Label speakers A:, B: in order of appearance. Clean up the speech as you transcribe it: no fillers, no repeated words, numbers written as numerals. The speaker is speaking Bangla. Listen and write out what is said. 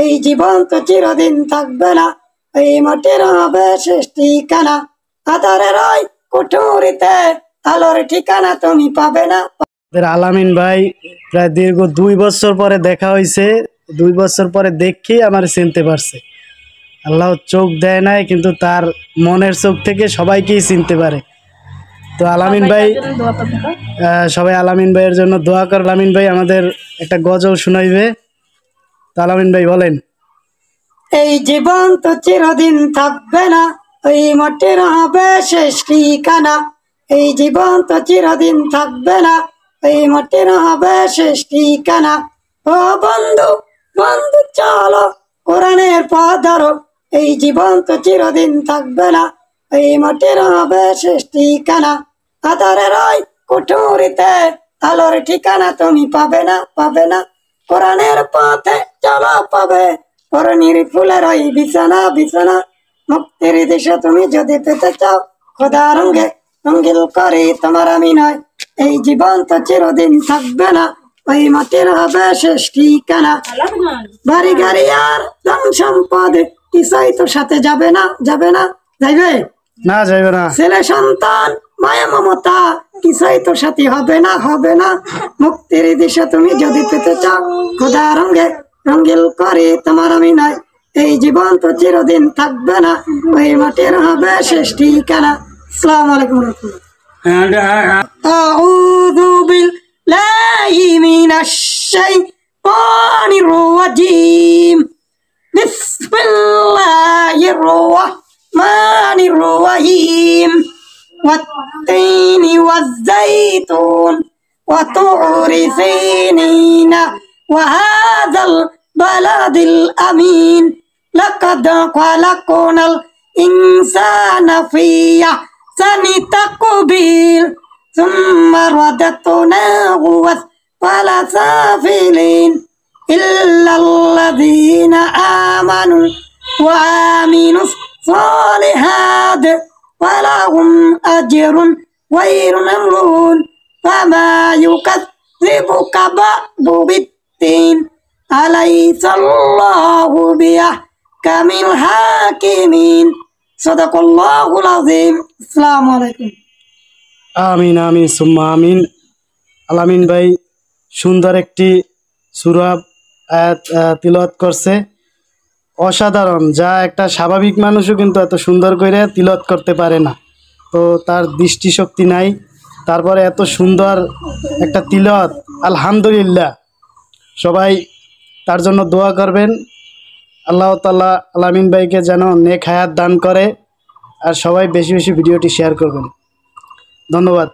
A: এই জীবন তো চিরদিন থাকবে না, এই মাটির হবে শেষ ঠিকানা। আধারের ওই কুঠুরিতে আলোর ঠিকানা তুমি পাবে না।
B: আলামিন ভাই প্রায় দীর্ঘ 2 বছর পরে দেখা হয়েছে, 2 বছর পরে দেখে আমার চিনতে পারছে। আল্লাহ চোখ দেয় নাই, কিন্তু তার মনের চোখ থেকে সবাইকেই চিনতে পারে। তো আলামিন ভাই, সবাই আলামিন ভাইয়ের জন্য দোয়া কর। আলামিন ভাই আমাদের একটা গজল শুনাইবে, তো আলামিন ভাই বলেন।
A: এই জীবন তো চিরদিন থাকবে না, এই মাটির হবে শেষ ঠিকানা। এই জীবন তো চিরদিন থাকবে না, এই মাটির হবে শেষ ঠিকানা। ও বন্ধু বন্ধু চলো কোরআনের পথ ধরো, এই জীবন তো চিরদিন থাকবে না, এই মাটির হবে শেষ ঠিকানা। আধারের ওই কুঠুরিতে আলোর ঠিকানা তুমি পাবে না, পাবে না। কোরআনের পথে চলো পাবে করণীর ফুলের ওই বিছানা, বিছানা। মুক্তির দেশে তুমি যদি পেতে চাও, খোদা রঙে রঙ্গিল করে তোমার আমি নয়। এই জীবন তো চিরদিন থাকবে না, ওই মাটির হবে শেষ ঠিকানা। বাড়ি গাড়ি আর ধন সম্পদ কিছুই তো সাথে যাবে না, যাবে না। যাইবে
B: না, যাইবে না।
A: ছেলে সন্তান মায়া মমতা কিছুই তো সাথী হবে না, হবে না। মুক্তির দিশা তুমি যদি পেতে চাও, খোদা রঙে রঙ্গিল করে তোমার আমি নয়। এই জীবন তো চিরদিন থাকবে না, ওই মাটির হবে শেষ ঠিকানা। আসসালামু আলাইকুম আউযু বিল্লাহি মিনাশ শাইতানির রাজিম। বিসমিল্লাহির রাহমানির রাহিম। والتين والزيتون وطور سينين وهذا البلد الأمين لقد خلقنا الإنسان في أحسن تقويم ثم رددناه أسفل سافلين إلا الذين آمنوا وعملوا الصالحات ولهم أجر غير ممنون فما يكذبك بعد بالدين أليس الله بأحكم الحاكمين صدق الله العظيم السلام عليكم
B: আমিন আমিন সুম্মা আমিন। আলামিন ভাই সুন্দর একটি সূরা আয়াত তিলাওয়াত করছে, অসাধারণ, যা একটা স্বাভাবিক মানুষও কিন্তু এত সুন্দর করে তিলাওয়াত করতে পারে না। তো তার দৃষ্টিশক্তি নাই, তারপরে এত সুন্দর একটা তিলাওয়াত, আলহামদুলিল্লাহ। সবাই তার জন্য দোয়া করবেন, আল্লাহ তাআলা আলামিন ভাইকে যেন নেক হায়াত দান করে। আর সবাই বেশি বেশি ভিডিওটি শেয়ার করবেন। ধন্যবাদ।